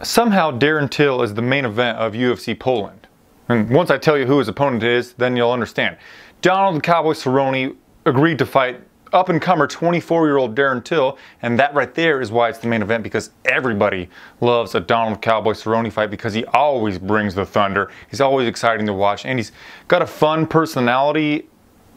somehow Darren Till is the main event of UFC Poland. And once I tell you who his opponent is, then you'll understand. Donald the Cowboy Cerrone agreed to fight up-and-comer 24-year-old Darren Till, and that right there is why it's the main event, because everybody loves a Donald Cowboy Cerrone fight because he always brings the thunder. He's always exciting to watch, and he's got a fun personality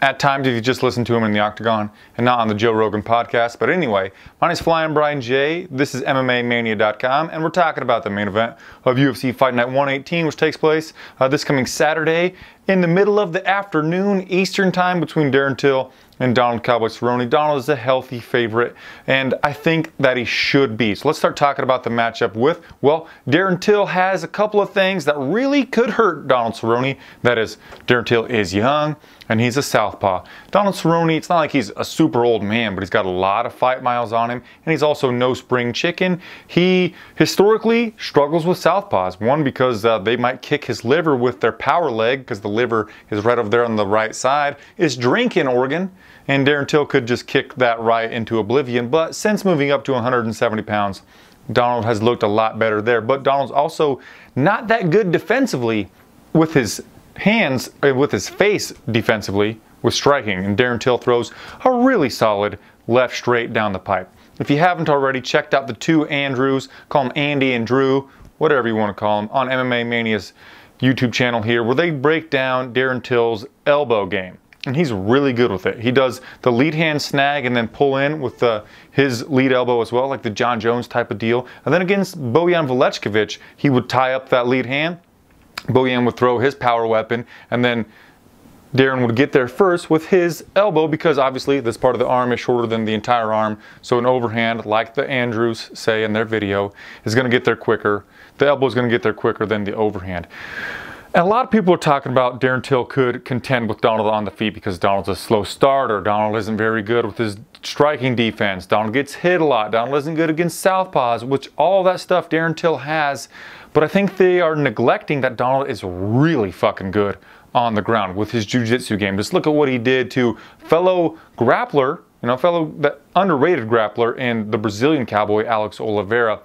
at times if you just listen to him in the octagon and not on the Joe Rogan podcast. But anyway, my name is Flyin Brian J. This is MMAmania.com, and we're talking about the main event of UFC Fight Night 118, which takes place this coming Saturday in the middle of the afternoon Eastern Time between Darren Till and Donald Cowboy Cerrone. Donald is a healthy favorite, and I think that he should be. So let's start talking about the matchup with, well, Darren Till has a couple of things that really could hurt Donald Cerrone. That is, Darren Till is young, and he's a southpaw. Donald Cerrone, it's not like he's a super old man, but he's got a lot of fight miles on him, and he's also no spring chicken. He historically struggles with southpaws. One, because they might kick his liver with their power leg, because the liver is right over there on the right side. His drinking organ, and Darren Till could just kick that right into oblivion. But since moving up to 170 pounds, Donald has looked a lot better there. But Donald's also not that good defensively with his hands, with his face defensively, with striking. And Darren Till throws a really solid left straight down the pipe. If you haven't already checked out the two Andrews, call them Andy and Drew, whatever you want to call them, on MMA Mania's YouTube channel here, where they break down Darren Till's elbow game. And he's really good with it. He does the lead hand snag and then pull in with his lead elbow as well, like the John Jones type of deal. And then against Bojan Velickovic, he would tie up that lead hand. Bojan would throw his power weapon, and then Darren would get there first with his elbow, because obviously this part of the arm is shorter than the entire arm. So an overhand, like the Andrews say in their video, is going to get there quicker. The elbow is going to get there quicker than the overhand. And a lot of people are talking about Darren Till could contend with Donald on the feet because Donald's a slow starter. Donald isn't very good with his striking defense. Donald gets hit a lot. Donald isn't good against southpaws, which all that stuff Darren Till has. But I think they are neglecting that Donald is really fucking good on the ground with his jiu-jitsu game. Just look at what he did to fellow grappler, that underrated grappler in the Brazilian Cowboy, Alex Oliveira.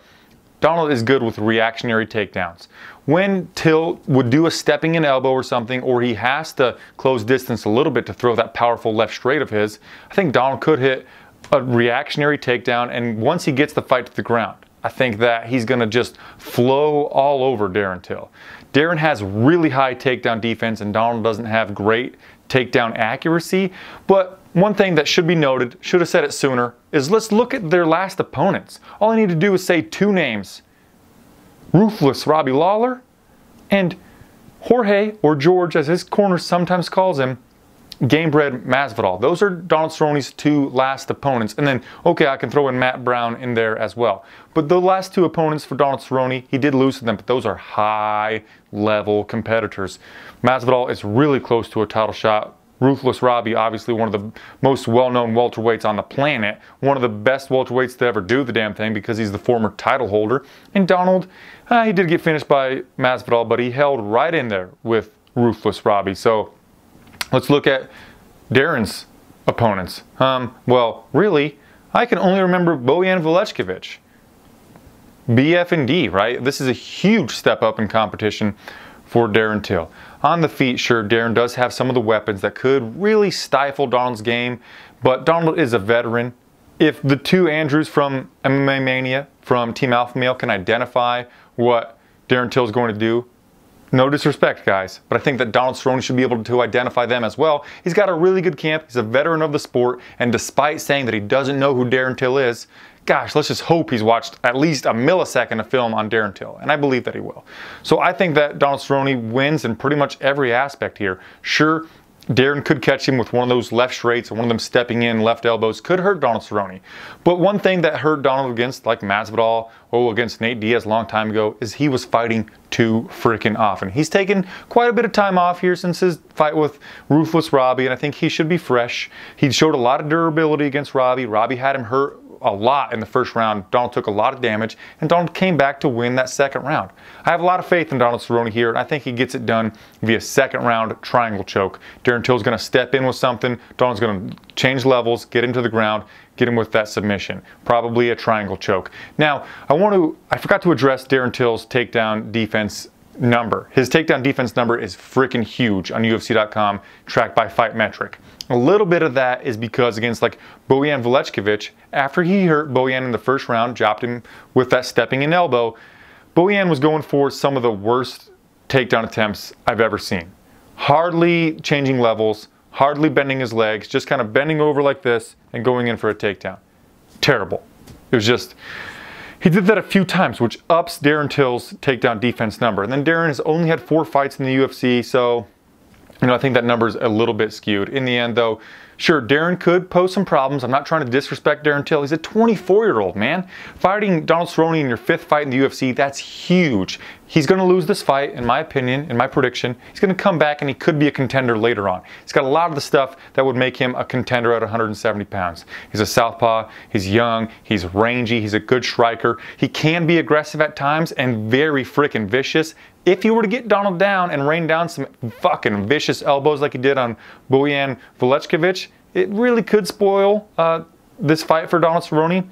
Donald is good with reactionary takedowns. When Till would do a stepping in elbow or something, or he has to close distance a little bit to throw that powerful left straight of his, I think Donald could hit a reactionary takedown, and once he gets the fight to the ground, I think that he's going to just flow all over Darren Till. Darren has really high takedown defense, and Donald doesn't have great takedown accuracy, but one thing that should be noted, should have said it sooner, is let's look at their last opponents. All I need to do is say two names: Ruthless Robbie Lawler and Jorge, or George as his corner sometimes calls him, Gamebred Masvidal. Those are Donald Cerrone's two last opponents. And then, okay, I can throw in Matt Brown in there as well. But the last two opponents for Donald Cerrone, he did lose to them, but those are high-level competitors. Masvidal is really close to a title shot. Ruthless Robbie, obviously one of the most well-known welterweights on the planet, one of the best welterweights to ever do the damn thing because he's the former title holder. And Donald, he did get finished by Masvidal, but he held right in there with Ruthless Robbie. So let's look at Darren's opponents. Well, really, I can only remember Bojan Velickovic. BF&D, right? This is a huge step up in competition for Darren Till. On the feet, sure, Darren does have some of the weapons that could really stifle Donald's game, but Donald is a veteran. If the two Andrews from MMA Mania, from Team Alpha Male, can identify what Darren Till is going to do, no disrespect, guys, but I think that Donald Cerrone should be able to identify them as well. He's got a really good camp. He's a veteran of the sport, and despite saying that he doesn't know who Darren Till is, gosh, let's just hope he's watched at least a millisecond of film on Darren Till, and I believe that he will. So I think that Donald Cerrone wins in pretty much every aspect here. Sure, Darren could catch him with one of those left straights, or one of them stepping in left elbows could hurt Donald Cerrone. But one thing that hurt Donald against, like Masvidal, or against Nate Diaz a long time ago, is he was fighting too freaking often. He's taken quite a bit of time off here since his fight with Ruthless Robbie, and I think he should be fresh. He showed a lot of durability against Robbie. Robbie had him hurt a lot in the first round. Donald took a lot of damage, and Donald came back to win that second round. I have a lot of faith in Donald Cerrone here, and I think he gets it done via second round triangle choke. Darren Till's going to step in with something. Donald's going to change levels, get him to the ground, get him with that submission. Probably a triangle choke. Now, I forgot to address Darren Till's takedown defense number. His takedown defense number is freaking huge on UFC.com, tracked by Fight Metric. A little bit of that is because against like Bojan Veljkovic, after he hurt Bojan in the first round, dropped him with that stepping in elbow, Bojan was going for some of the worst takedown attempts I've ever seen. Hardly changing levels, hardly bending his legs, just kind of bending over like this and going in for a takedown. Terrible. It was just... He did that a few times, which ups Darren Till's takedown defense number. And then Darren has only had 4 fights in the UFC, so I think that number's a little bit skewed. In the end, though, sure, Darren could pose some problems. I'm not trying to disrespect Darren Till. He's a 24-year-old, man. Fighting Donald Cerrone in your 5th fight in the UFC, that's huge. He's going to lose this fight, in my opinion, in my prediction. He's going to come back, and he could be a contender later on. He's got a lot of the stuff that would make him a contender at 170 pounds. He's a southpaw, he's young, he's rangy, he's a good striker. He can be aggressive at times and very freaking vicious. If you were to get Donald down and rain down some fucking vicious elbows like he did on Bojan Veljkovic, it really could spoil this fight for Donald Cerrone.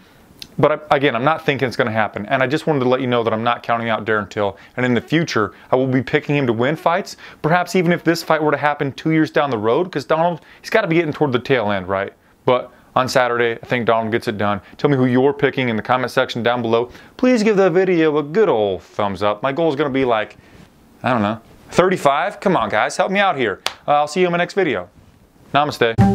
But again, I'm not thinking it's going to happen. And I just wanted to let you know that I'm not counting out Darren Till. And in the future, I will be picking him to win fights. Perhaps even if this fight were to happen 2 years down the road, because Donald, he's got to be getting toward the tail end, right? But on Saturday, I think Donald gets it done. Tell me who you're picking in the comment section down below. Please give the video a good old thumbs up. My goal is going to be like, I don't know, 35? Come on, guys, help me out here. I'll see you in my next video. Namaste.